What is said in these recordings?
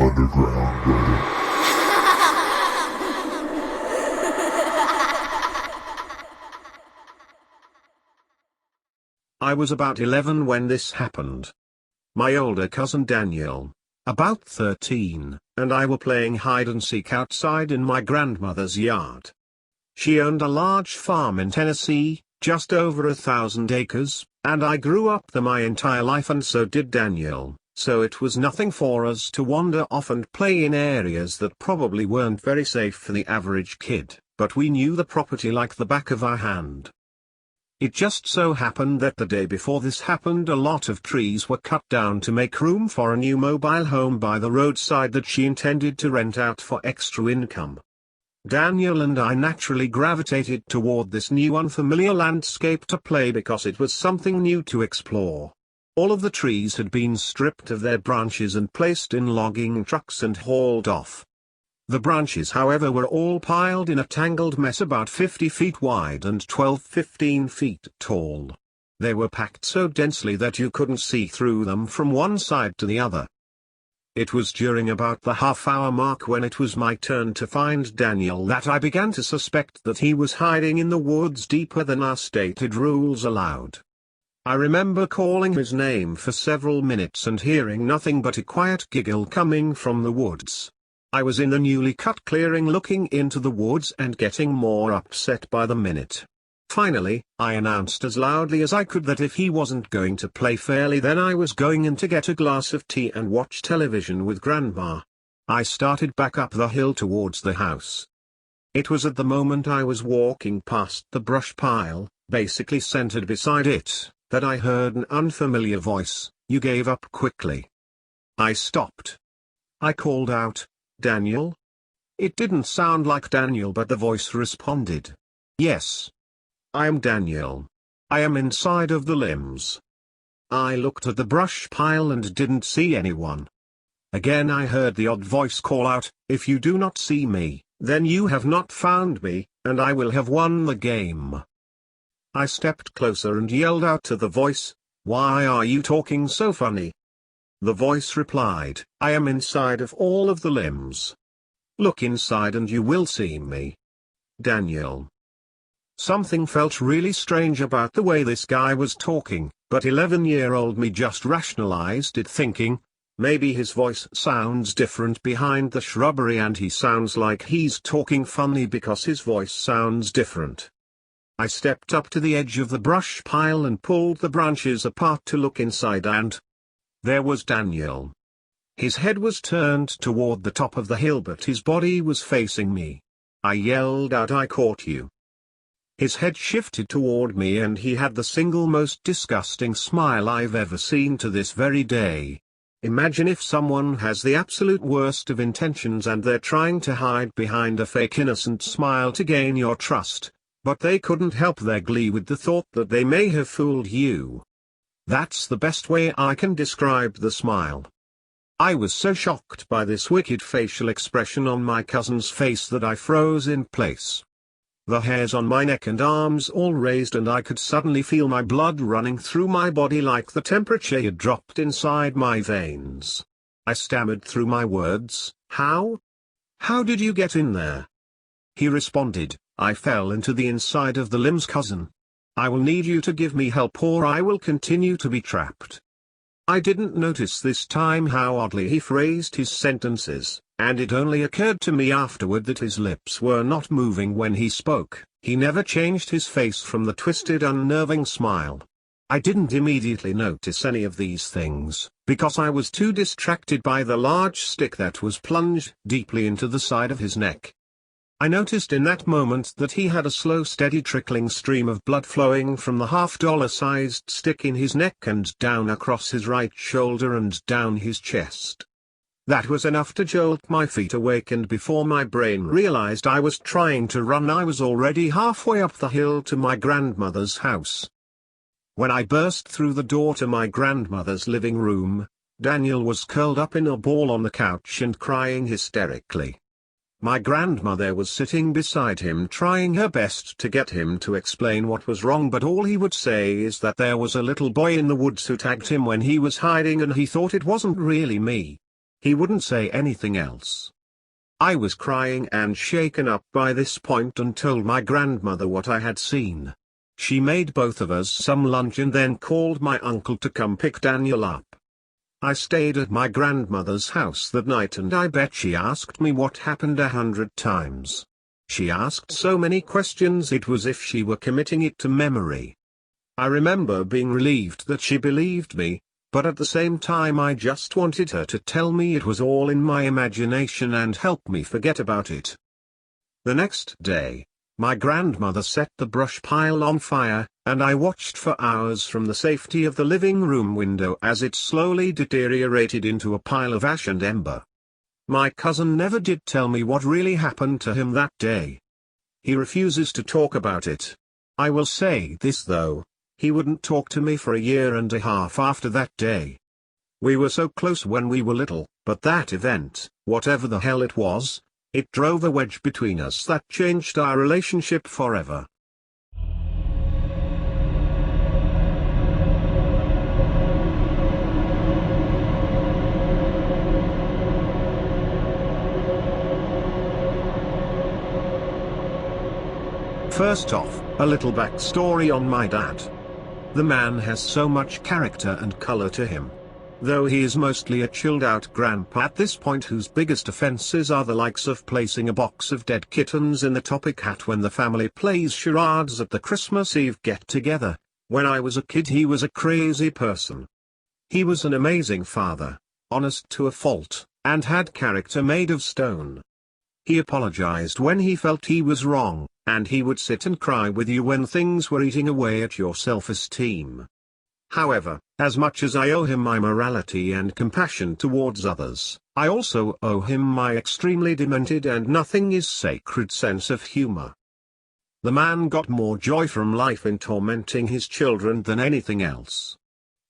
underground, brother. I was about 11 when this happened. My older cousin Daniel, about 13, and I were playing hide and seek outside in my grandmother's yard. She owned a large farm in Tennessee, just over 1,000 acres, and I grew up there my entire life, and so did Daniel, so it was nothing for us to wander off and play in areas that probably weren't very safe for the average kid, but we knew the property like the back of our hand. It just so happened that the day before this happened, a lot of trees were cut down to make room for a new mobile home by the roadside that she intended to rent out for extra income. Daniel and I naturally gravitated toward this new unfamiliar landscape to play because it was something new to explore. All of the trees had been stripped of their branches and placed in logging trucks and hauled off. The branches, however, were all piled in a tangled mess about 50 feet wide and 15 feet tall. They were packed so densely that you couldn't see through them from one side to the other. It was during about the half-hour mark when it was my turn to find Daniel that I began to suspect that he was hiding in the woods deeper than our stated rules allowed. I remember calling his name for several minutes and hearing nothing but a quiet giggle coming from the woods. I was in the newly cut clearing looking into the woods and getting more upset by the minute. Finally, I announced as loudly as I could that if he wasn't going to play fairly, then I was going in to get a glass of tea and watch television with Grandma. I started back up the hill towards the house. It was at the moment I was walking past the brush pile, basically centered beside it, that I heard an unfamiliar voice. "You gave up quickly." I stopped. I called out, "Daniel?" It didn't sound like Daniel, but the voice responded, "Yes. I am Daniel. I am inside of the limbs." I looked at the brush pile and didn't see anyone. Again I heard the odd voice call out, "If you do not see me, then you have not found me, and I will have won the game." I stepped closer and yelled out to the voice, "Why are you talking so funny?" The voice replied, "I am inside of all of the limbs. Look inside and you will see me. Daniel." Something felt really strange about the way this guy was talking, but 11-year-old me just rationalized it, thinking, maybe his voice sounds different behind the shrubbery and he sounds like he's talking funny because his voice sounds different. I stepped up to the edge of the brush pile and pulled the branches apart to look inside, and there was Daniel. His head was turned toward the top of the hill, but his body was facing me. I yelled out, "I caught you." His head shifted toward me and he had the single most disgusting smile I've ever seen to this very day. Imagine if someone has the absolute worst of intentions and they're trying to hide behind a fake innocent smile to gain your trust, but they couldn't help their glee with the thought that they may have fooled you. That's the best way I can describe the smile. I was so shocked by this wicked facial expression on my cousin's face that I froze in place. The hairs on my neck and arms all raised and I could suddenly feel my blood running through my body like the temperature had dropped inside my veins. I stammered through my words, "How? How did you get in there?" He responded, "I fell into the inside of the limbs, cousin. I will need you to give me help or I will continue to be trapped." I didn't notice this time how oddly he phrased his sentences, and it only occurred to me afterward that his lips were not moving when he spoke. He never changed his face from the twisted, unnerving smile. I didn't immediately notice any of these things, because I was too distracted by the large stick that was plunged deeply into the side of his neck. I noticed in that moment that he had a slow, steady trickling stream of blood flowing from the $half-sized stick in his neck and down across his right shoulder and down his chest. That was enough to jolt my feet awake, and before my brain realized I was trying to run, I was already halfway up the hill to my grandmother's house. When I burst through the door to my grandmother's living room, Daniel was curled up in a ball on the couch and crying hysterically. My grandmother was sitting beside him trying her best to get him to explain what was wrong, but all he would say is that there was a little boy in the woods who tagged him when he was hiding and he thought it wasn't really me. He wouldn't say anything else. I was crying and shaken up by this point and told my grandmother what I had seen. She made both of us some lunch and then called my uncle to come pick Daniel up. I stayed at my grandmother's house that night and I bet she asked me what happened 100 times. She asked so many questions it was as if she were committing it to memory. I remember being relieved that she believed me, but at the same time I just wanted her to tell me it was all in my imagination and help me forget about it. The next day, my grandmother set the brush pile on fire, and I watched for hours from the safety of the living room window as it slowly deteriorated into a pile of ash and ember. My cousin never did tell me what really happened to him that day. He refuses to talk about it. I will say this though, he wouldn't talk to me for a year and a half after that day. We were so close when we were little, but that event, whatever the hell it was, it drove a wedge between us that changed our relationship forever. First off, a little backstory on my dad. The man has so much character and color to him. Though he is mostly a chilled-out grandpa at this point whose biggest offenses are the likes of placing a box of dead kittens in the topic hat when the family plays charades at the Christmas Eve get-together. When I was a kid he was a crazy person. He was an amazing father, honest to a fault, and had character made of stone. He apologized when he felt he was wrong, and he would sit and cry with you when things were eating away at your self-esteem. However, as much as I owe him my morality and compassion towards others, I also owe him my extremely demented and nothing is sacred sense of humor. The man got more joy from life in tormenting his children than anything else.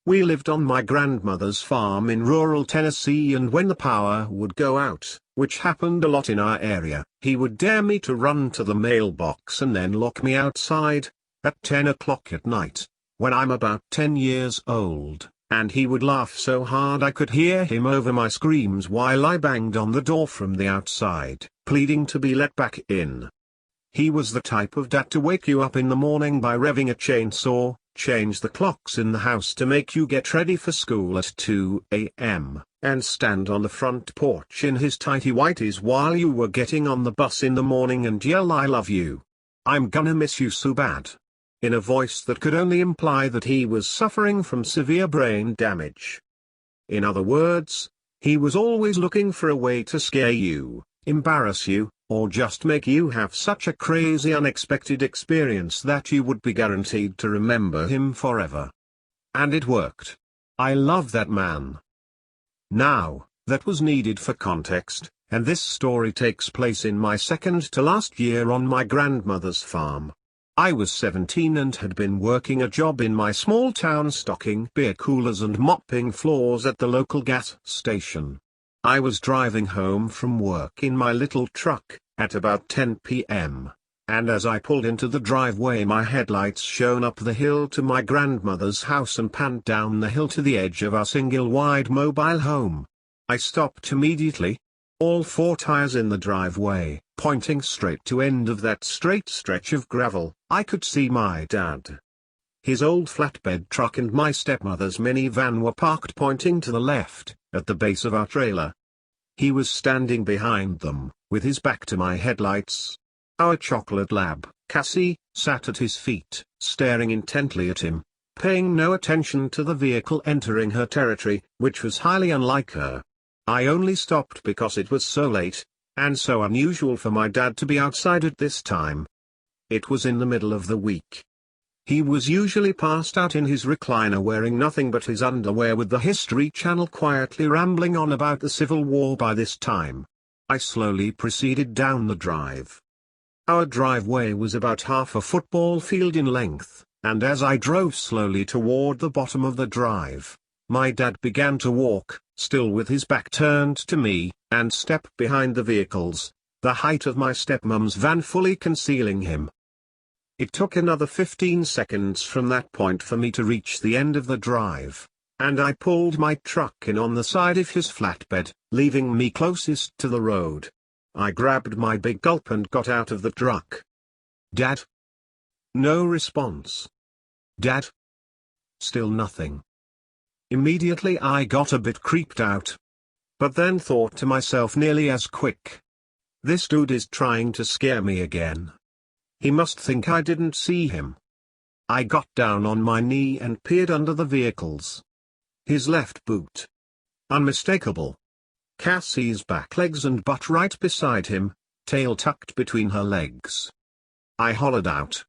We lived on my grandmother's farm in rural Tennessee, and when the power would go out, which happened a lot in our area, he would dare me to run to the mailbox and then lock me outside, at 10 o'clock at night, when I'm about 10 years old, and he would laugh so hard I could hear him over my screams while I banged on the door from the outside, pleading to be let back in. He was the type of dad to wake you up in the morning by revving a chainsaw, change the clocks in the house to make you get ready for school at 2 a.m., and stand on the front porch in his tighty whities while you were getting on the bus in the morning and yell "I love you. I'm gonna miss you so bad," in a voice that could only imply that he was suffering from severe brain damage. In other words, he was always looking for a way to scare you, embarrass you, or just make you have such a crazy unexpected experience that you would be guaranteed to remember him forever. And it worked. I love that man. Now, that was needed for context, and this story takes place in my second to last year on my grandmother's farm. I was 17 and had been working a job in my small town stocking beer coolers and mopping floors at the local gas station. I was driving home from work in my little truck, at about 10 p.m., and as I pulled into the driveway my headlights shone up the hill to my grandmother's house and panned down the hill to the edge of our single-wide mobile home. I stopped immediately. All four tires in the driveway, pointing straight to end of that straight stretch of gravel. I could see my dad. His old flatbed truck and my stepmother's minivan were parked pointing to the left, at the base of our trailer. He was standing behind them, with his back to my headlights. Our chocolate lab, Cassie, sat at his feet, staring intently at him, paying no attention to the vehicle entering her territory, which was highly unlike her. I only stopped because it was so late, and so unusual for my dad to be outside at this time. It was in the middle of the week. He was usually passed out in his recliner wearing nothing but his underwear with the History Channel quietly rambling on about the Civil War by this time. I slowly proceeded down the drive. Our driveway was about half a football field in length, and as I drove slowly toward the bottom of the drive, my dad began to walk, still with his back turned to me, and step behind the vehicles, the height of my stepmom's van fully concealing him. It took another 15 seconds from that point for me to reach the end of the drive, and I pulled my truck in on the side of his flatbed, leaving me closest to the road. I grabbed my big gulp and got out of the truck. "Dad?" No response. "Dad?" Still nothing. Immediately I got a bit creeped out. But then thought to myself nearly as quick. This dude is trying to scare me again. He must think I didn't see him. I got down on my knee and peered under the vehicles. His left boot. Unmistakable. Cassie's back legs and butt right beside him, tail tucked between her legs. I hollered out.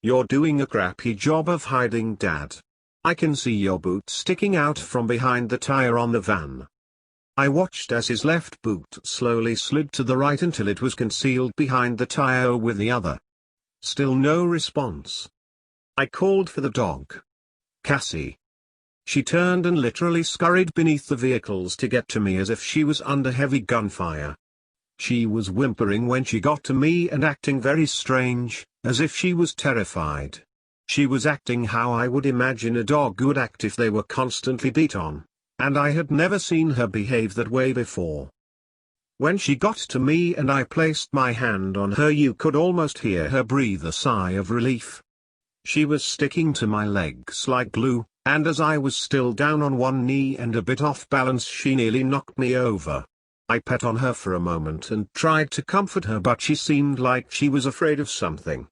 "You're doing a crappy job of hiding, Dad. I can see your boot sticking out from behind the tire on the van." I watched as his left boot slowly slid to the right until it was concealed behind the tire with the other. Still no response. I called for the dog. "Cassie." She turned and literally scurried beneath the vehicles to get to me as if she was under heavy gunfire. She was whimpering when she got to me and acting very strange, as if she was terrified. She was acting how I would imagine a dog would act if they were constantly beat on, and I had never seen her behave that way before. When she got to me and I placed my hand on her, you could almost hear her breathe a sigh of relief. She was sticking to my legs like glue, and as I was still down on one knee and a bit off balance, she nearly knocked me over. I pet on her for a moment and tried to comfort her, but she seemed like she was afraid of something.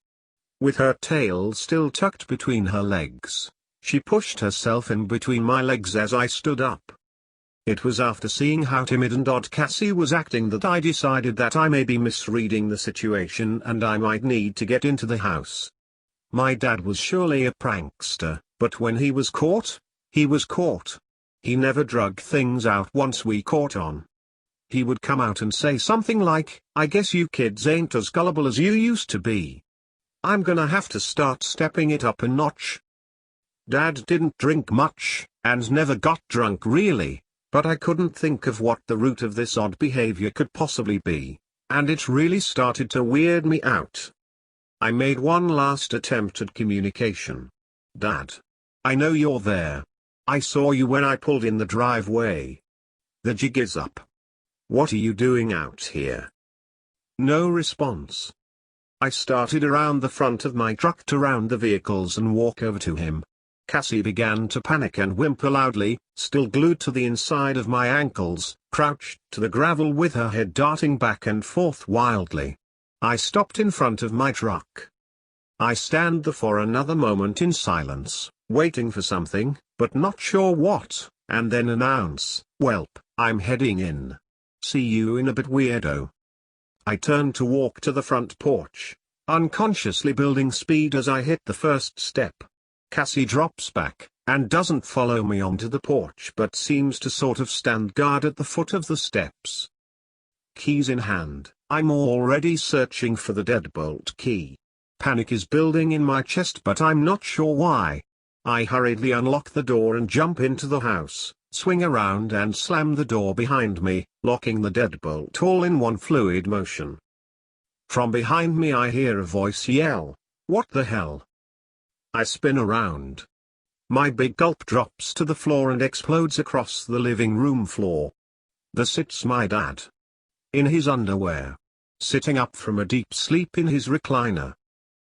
With her tail still tucked between her legs, she pushed herself in between my legs as I stood up. It was after seeing how timid and odd Cassie was acting that I decided that I may be misreading the situation and I might need to get into the house. My dad was surely a prankster, but when he was caught, he was caught. He never drug things out once we caught on. He would come out and say something like, "I guess you kids ain't as gullible as you used to be. I'm gonna have to start stepping it up a notch." Dad didn't drink much, and never got drunk really, but I couldn't think of what the root of this odd behavior could possibly be, and it really started to weird me out. I made one last attempt at communication. "Dad. I know you're there. I saw you when I pulled in the driveway. The jig is up. What are you doing out here?" No response. I started around the front of my truck to round the vehicles and walk over to him. Cassie began to panic and whimper loudly, still glued to the inside of my ankles, crouched to the gravel with her head darting back and forth wildly. I stopped in front of my truck. I stand there for another moment in silence, waiting for something, but not sure what, and then announce, "Welp, I'm heading in. See you in a bit, weirdo." I turned to walk to the front porch, unconsciously building speed as I hit the first step. Cassie drops back, and doesn't follow me onto the porch but seems to sort of stand guard at the foot of the steps. Keys in hand, I'm already searching for the deadbolt key. Panic is building in my chest, but I'm not sure why. I hurriedly unlock the door and jump into the house, swing around and slam the door behind me, locking the deadbolt all in one fluid motion. From behind me I hear a voice yell, "What the hell?" I spin around. My big gulp drops to the floor and explodes across the living room floor. There sits my dad. In his underwear. Sitting up from a deep sleep in his recliner.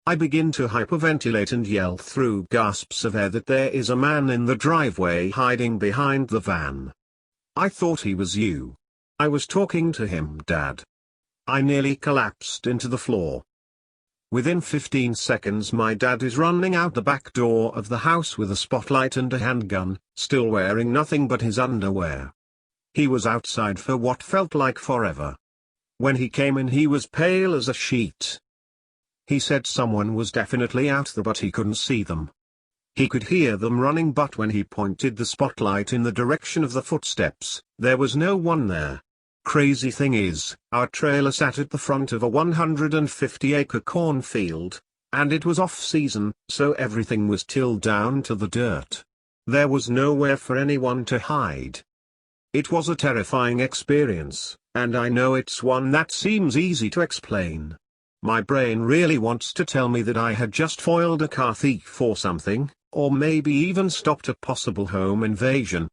I begin to hyperventilate and yell through gasps of air that there is a man in the driveway hiding behind the van. "I thought he was you. I was talking to him, Dad." I nearly collapsed into the floor. Within 15 seconds my dad is running out the back door of the house with a spotlight and a handgun, still wearing nothing but his underwear. He was outside for what felt like forever. When he came in he was pale as a sheet. He said someone was definitely out there but he couldn't see them. He could hear them running, but when he pointed the spotlight in the direction of the footsteps, there was no one there. Crazy thing is, our trailer sat at the front of a 150-acre cornfield, and it was off-season, so everything was tilled down to the dirt. There was nowhere for anyone to hide. It was a terrifying experience, and I know it's one that seems easy to explain. My brain really wants to tell me that I had just foiled a car thief or something, or maybe even stopped a possible home invasion.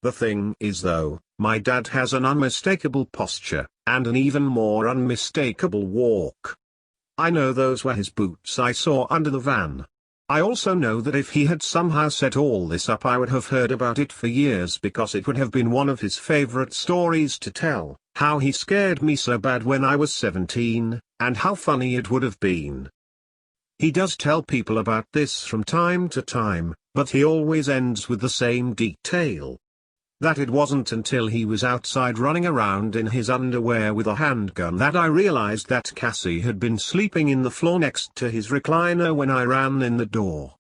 The thing is though, my dad has an unmistakable posture, and an even more unmistakable walk. I know those were his boots I saw under the van. I also know that if he had somehow set all this up, I would have heard about it for years, because it would have been one of his favorite stories to tell, how he scared me so bad when I was 17, and how funny it would have been. He does tell people about this from time to time, but he always ends with the same detail. That it wasn't until he was outside running around in his underwear with a handgun that I realized that Cassie had been sleeping in the floor next to his recliner when I ran in the door.